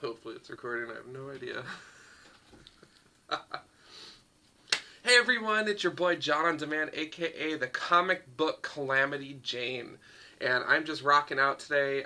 Hopefully it's recording. I have no idea. Hey everyone, it's your boy John on Demand, aka the comic book Calamity Jane. And I'm just rocking out today,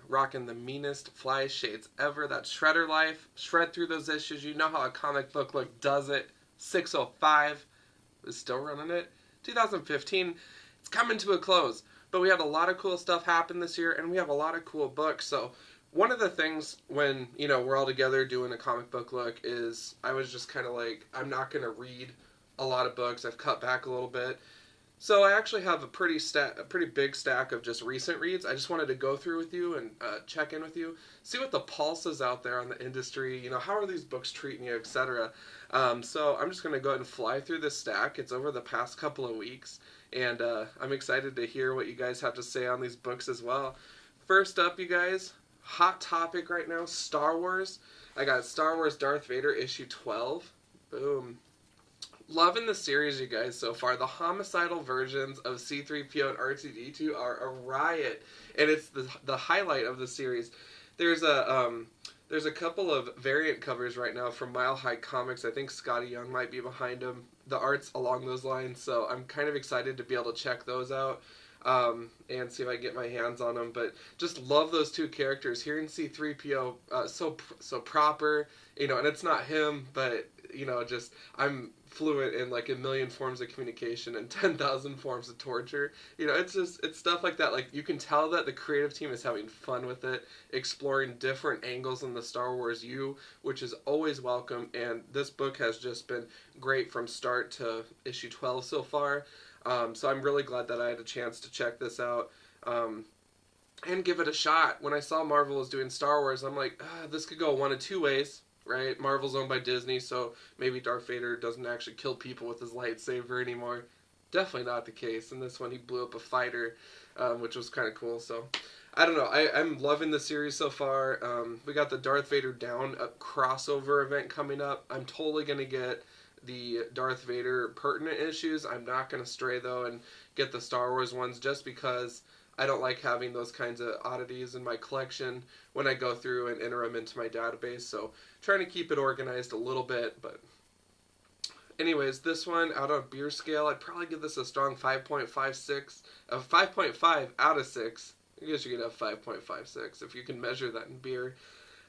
rocking the meanest fly shades ever. That Shredder Life. Shred through those issues. You know how a comic book look does it. 605 is still running it. 2015, it's coming to a close. But we had a lot of cool stuff happen this year, and we have a lot of cool books. So one of the things when, we're all together doing a comic book look is I was just kind of like, I'm not going to read a lot of books. I've cut back a little bit. So I actually have a pretty big stack of just recent reads. I just wanted to go through with you and check in with you, see what the pulse is out there on the industry. How are these books treating you, etc. So I'm just going to go ahead and fly through this stack. It's over the past couple of weeks, and I'm excited to hear what you guys have to say on these books as well. First up, you guys, hot topic right now, Star Wars. I got Star Wars Darth Vader issue 12. Boom. Loving the series, you guys, so far. The homicidal versions of C-3PO and R2-D2 are a riot, and it's the highlight of the series. There's a couple of variant covers right now from Mile High Comics. I think Scotty Young might be behind them. The art's along those lines, so I'm kind of excited to be able to check those out and see if I can get my hands on them. But just love those two characters. Hearing C-3PO so proper, and it's not him, but just I'm fluent in like a million forms of communication and 10,000 forms of torture. It's stuff like that. Like, you can tell that the creative team is having fun with it, exploring different angles in the Star Wars which is always welcome. And this book has just been great from start to issue 12 so far. So I'm really glad that I had a chance to check this out and give it a shot. When I saw Marvel was doing Star Wars, I'm like, this could go one of two ways. Right? Marvel's owned by Disney, so maybe Darth Vader doesn't actually kill people with his lightsaber anymore. Definitely not the case. In this one, he blew up a fighter, which was kind of cool. So, I don't know. I'm loving the series so far. We got the Darth Vader Down crossover event coming up. I'm totally going to get the Darth Vader pertinent issues. I'm not going to stray, though, and get the Star Wars ones just because I don't like having those kinds of oddities in my collection when I go through and enter them into my database. So trying to keep it organized a little bit. But anyways, this one, out of beer scale, I'd probably give this a strong 5.56. 5.5 out of 6. I guess you could have 5.56 if you can measure that in beer.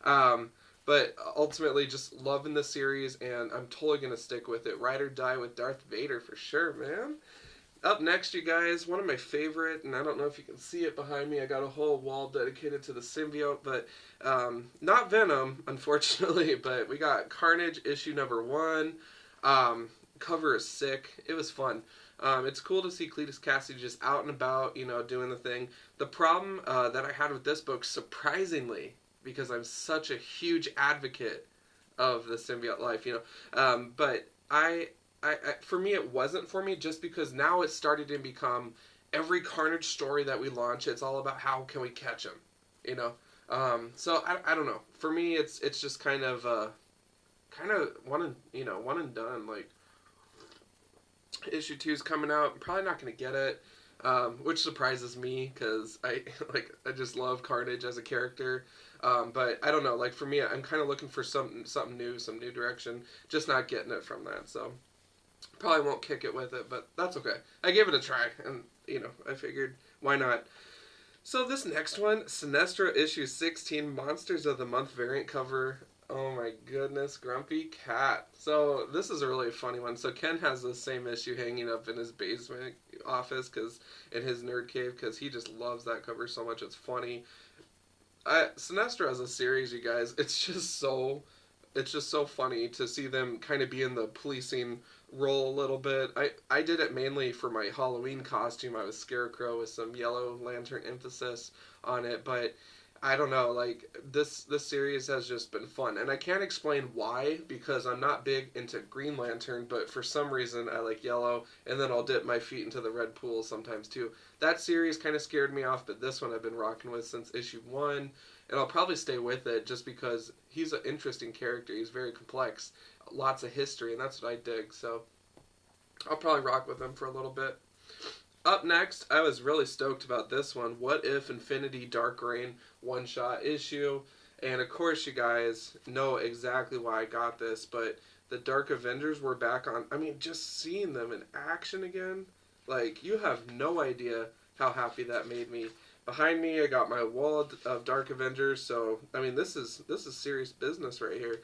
But ultimately, just loving the series, and I'm totally going to stick with it. Ride or die with Darth Vader for sure, man. Up next, you guys, one of my favorite, and I don't know if you can see it behind me, I got a whole wall dedicated to the symbiote, but not Venom, unfortunately, but we got Carnage issue number 1. Cover is sick. It was fun. It's cool to see Cletus Cassidy just out and about, doing the thing. The problem that I had with this book, surprisingly, because I'm such a huge advocate of the symbiote life, but I for me, it wasn't for me, just because now it's started to become every Carnage story that we launch, it's all about how can we catch him, so I don't know. For me, it's just kind of one and done. Like, issue 2 is coming out. I'm probably not going to get it, which surprises me because I just love Carnage as a character. But I don't know. Like, for me, I'm kind of looking for something new, some new direction. Just not getting it from that. So probably won't kick it with it, but that's okay. I gave it a try, and, I figured, why not? So this next one, Sinestro issue 16, Monsters of the Month variant cover. Oh my goodness, Grumpy Cat. So this is a really funny one. So Ken has the same issue hanging up in his basement office, in his nerd cave, because he just loves that cover so much. It's funny. Sinestro as a series, you guys, it's just so funny to see them kind of be in the policing role a little bit. I did it mainly for my Halloween costume. I was Scarecrow with some Yellow Lantern emphasis on it, but I don't know, like, this series has just been fun, and I can't explain why, because I'm not big into Green Lantern, but for some reason I like Yellow, and then I'll dip my feet into the red pool sometimes too. That series kind of scared me off, but this one I've been rocking with since issue 1, and I'll probably stay with it just because he's an interesting character. He's very complex, lots of history, and that's what I dig, so I'll probably rock with him for a little bit. Up next, I was really stoked about this one. What If Infinity Dark Reign one-shot issue. And of course, you guys know exactly why I got this, but the Dark Avengers were back on. I mean, just seeing them in action again, like, you have no idea how happy that made me. Behind me, I got my wall of Dark Avengers, so I mean, this is serious business right here.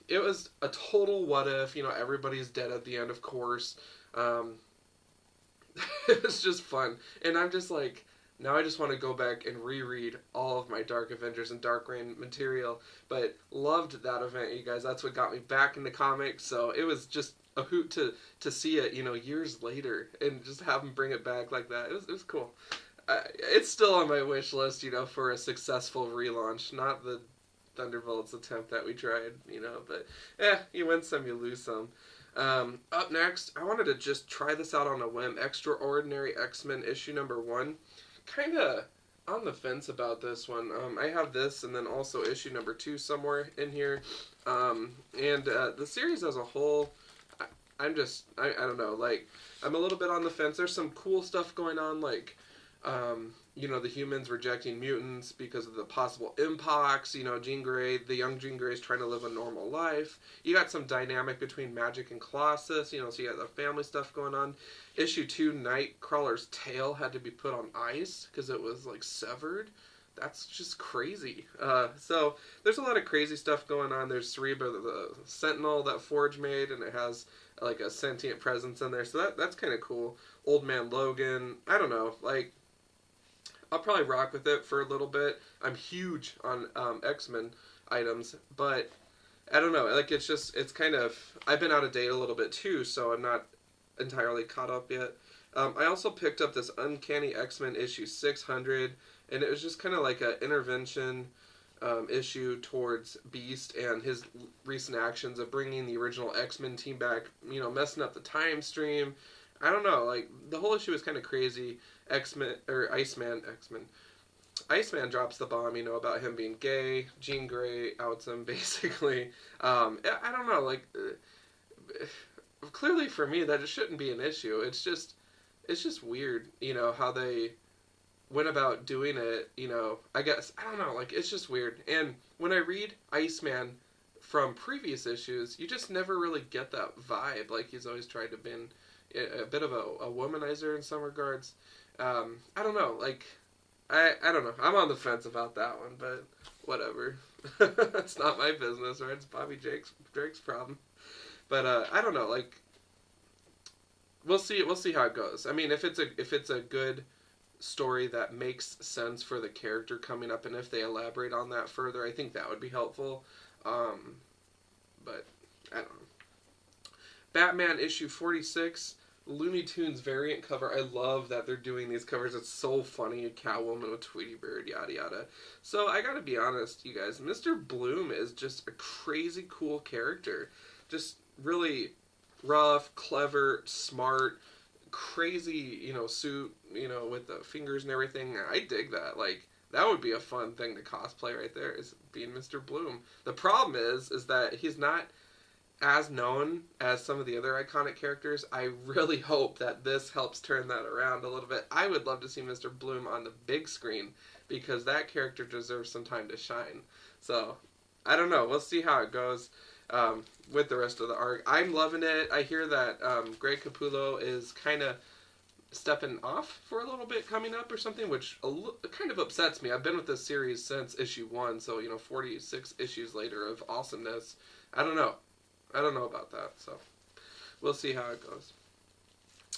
It was a total what if. You know, everybody's dead at the end, of course. Um, it was just fun, and I'm just like, now I just want to go back and reread all of my Dark Avengers and Dark Reign material. But loved that event, you guys. That's what got me back into comics. So it was just a hoot to see it, you know, years later, and just have them bring it back like that. It was cool. It's still on my wish list, you know, for a successful relaunch. Not the Thunderbolts attempt that we tried, you know, but you win some, you lose some. Up next, I wanted to just try this out on a whim. Extraordinary X-Men issue number 1. Kind of on the fence about this one. I have this and then also issue number 2 somewhere in here. And the series as a whole, I don't know, like, I'm a little bit on the fence. There's some cool stuff going on, like, you know, the humans rejecting mutants because of the possible impox. You know, Jean Grey, the young Jean Grey is trying to live a normal life. You got some dynamic between Magic and Colossus, you know, so you got the family stuff going on. Issue 2, Nightcrawler's tail had to be put on ice because it was, like, severed. That's just crazy. So there's a lot of crazy stuff going on. There's Cerebra, the Sentinel that Forge made, and it has, like, a sentient presence in there. So that's kind of cool. Old Man Logan. I don't know. Like, I'll probably rock with it for a little bit. I'm huge on X-Men items, but I don't know. Like, it's kind of, I've been out of date a little bit too, so I'm not entirely caught up yet. I also picked up this Uncanny X-Men issue 600, and it was just kind of like an intervention issue towards Beast and his recent actions of bringing the original X-Men team back, you know, messing up the time stream. I don't know, like, the whole issue is kind of crazy. Iceman drops the bomb, you know, about him being gay. Jean Grey outs him, basically. I don't know, like, clearly for me, that it shouldn't be an issue. It's just weird, you know, how they went about doing it, you know. I guess, I don't know, like, it's just weird. And when I read Iceman from previous issues, you just never really get that vibe. Like, he's always tried to be a bit of a womanizer in some regards. I don't know, like, I don't know. I'm on the fence about that one, but whatever. It's not my business, right? It's Bobby Drake's problem. But I don't know, like, we'll see how it goes. I mean, if it's a good story that makes sense for the character coming up, and if they elaborate on that further, I think that would be helpful. But I don't know. Batman issue 46. Looney Tunes variant cover. I love that they're doing these covers. It's so funny. Catwoman with Tweety Bird, yada yada. So I gotta be honest, you guys. Mr. Bloom is just a crazy cool character. Just really rough, clever, smart, crazy, you know, suit, you know, with the fingers and everything. I dig that. Like, that would be a fun thing to cosplay right there, is being Mr. Bloom. The problem is that he's not as known as some of the other iconic characters. I really hope that this helps turn that around a little bit. I would love to see Mr. Bloom on the big screen, because that character deserves some time to shine. So, I don't know. We'll see how it goes with the rest of the arc. I'm loving it. I hear that Greg Capullo is kind of stepping off for a little bit coming up or something, which kind of upsets me. I've been with this series since issue 1, so, you know, 46 issues later of awesomeness. I don't know about that, so we'll see how it goes.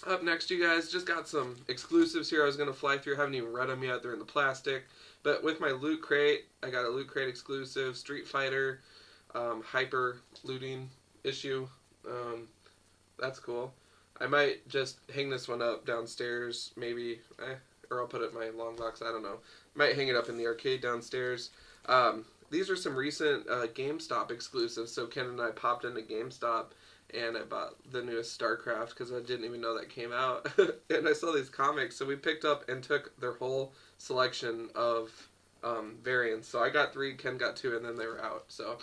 Up next, you guys, just got some exclusives here I was going to fly through. I haven't even read them yet. They're in the plastic. But with my Loot Crate, I got a Loot Crate exclusive, Street Fighter, Hyper looting issue. That's cool. I might just hang this one up downstairs, maybe, or I'll put it in my long box, I don't know. Might hang it up in the arcade downstairs. These are some recent GameStop exclusives. So Ken and I popped into GameStop, and I bought the newest StarCraft because I didn't even know that came out. And I saw these comics, so we picked up and took their whole selection of variants. So I got 3, Ken got 2, and then they were out. So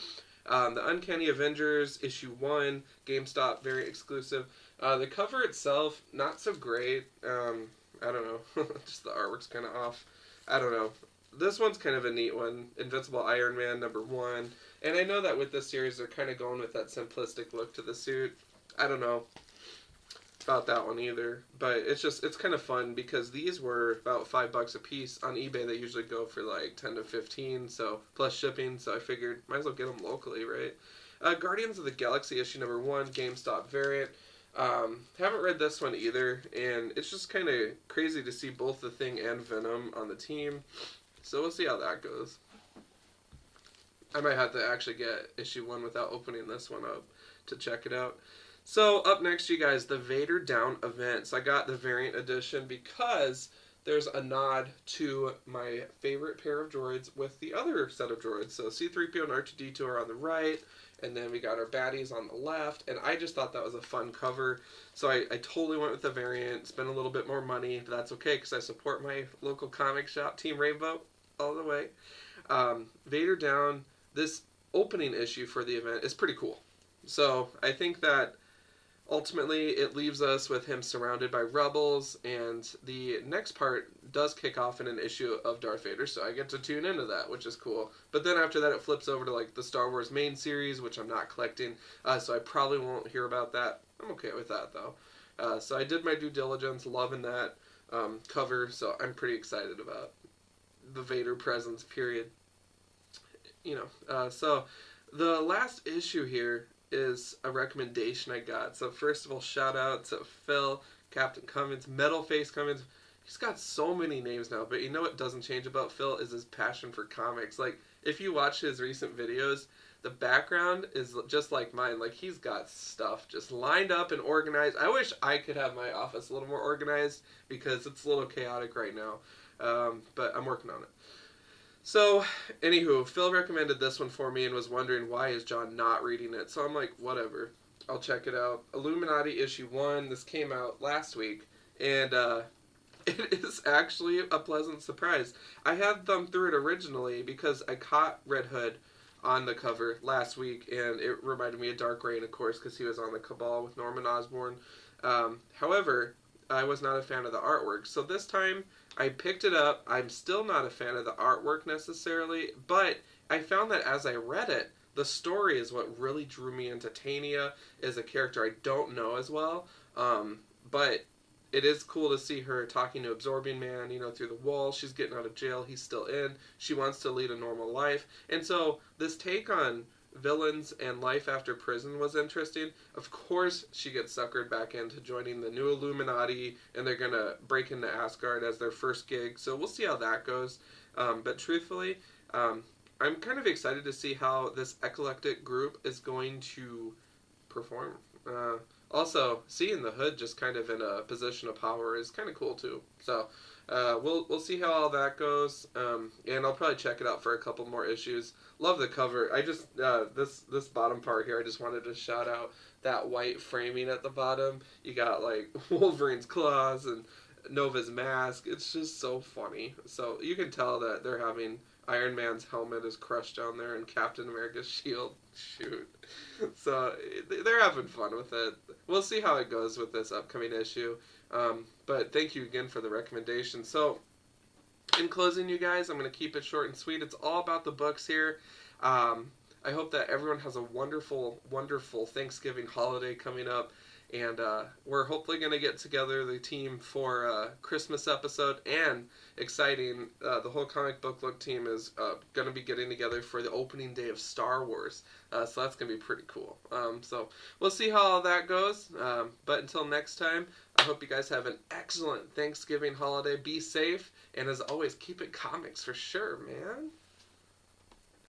the Uncanny Avengers issue 1, GameStop very exclusive. The cover itself, not so great. I don't know. Just the artwork's kind of off. I don't know. this one's kind of a neat one. Invincible Iron Man #1. And I know that with this series, they're kind of going with that simplistic look to the suit. I don't know about that one either, but it's kind of fun because these were about $5 a piece. On eBay they usually go for like 10 to 15, so plus shipping, so I figured might as well get them locally, right? Guardians of the Galaxy issue #1, GameStop variant. Haven't read this one either, and it's just kind of crazy to see both the Thing and Venom on the team, so we'll see how that goes. I might have to actually get issue 1 without opening this one up to check it out. So up next, you guys, the Vader Down event. So I got the variant edition because there's a nod to my favorite pair of droids with the other set of droids. So C-3PO and R2-D2 are on the right, and then we got our baddies on the left, and I just thought that was a fun cover. So I totally went with the variant, spent a little bit more money, but that's okay because I support my local comic shop, Team Rainbow, all the way. Vader Down, this opening issue for the event is pretty cool. So I think that ultimately it leaves us with him surrounded by rebels, and the next part does kick off in an issue of Darth Vader, so I get to tune into that, which is cool. But then after that it flips over to like the Star Wars main series, which I'm not collecting, so I probably won't hear about that. I'm okay with that though. So I did my due diligence, loving that cover, so I'm pretty excited about the Vader presence, period. You know, so the last issue here is a recommendation I got. So first of all, shout out to Phil, Captain Cummins, Metal Face Cummins. He's got so many names now, but you know what doesn't change about Phil is his passion for comics. Like, if you watch his recent videos, the background is just like mine. Like, he's got stuff just lined up and organized. I wish I could have my office a little more organized because it's a little chaotic right now, but I'm working on it. So, anywho, Phil recommended this one for me and was wondering why is John not reading it. So I'm like, whatever, I'll check it out. Illuminati issue 1, this came out last week, and it is actually a pleasant surprise. I had thumbed through it originally because I caught Red Hood on the cover last week, and it reminded me of Dark Reign, of course, because he was on the Cabal with Norman Osborn. However, I was not a fan of the artwork, so this time I picked it up. I'm still not a fan of the artwork necessarily, but I found that as I read it, the story is what really drew me into Tania as a character I don't know as well, but it is cool to see her talking to Absorbing Man, you know, through the wall. She's getting out of jail. He's still in. She wants to lead a normal life. And so this take on villains and life after prison was interesting. Of course, she gets suckered back into joining the new Illuminati, and they're going to break into Asgard as their first gig. So we'll see how that goes. But truthfully, I'm kind of excited to see how this eclectic group is going to perform. Also, seeing the Hood just kind of in a position of power is kind of cool too. So we'll see how all that goes, and I'll probably check it out for a couple more issues. Love the cover. I just this bottom part here, I just wanted to shout out that white framing at the bottom. You got like Wolverine's claws and Nova's mask. It's just so funny. So you can tell that they're having Iron Man's helmet is crushed down there and Captain America's shield. Shoot. So they're having fun with it. We'll see how it goes with this upcoming issue. But thank you again for the recommendation. So in closing, you guys, I'm going to keep it short and sweet. It's all about the books here. I hope that everyone has a wonderful, wonderful Thanksgiving holiday coming up. And we're hopefully going to get together, the team, for a Christmas episode. And exciting, the whole Comic Book Look team is going to be getting together for the opening day of Star Wars. So that's going to be pretty cool. So we'll see how all that goes. But until next time, I hope you guys have an excellent Thanksgiving holiday. Be safe. And as always, keep it comics for sure, man.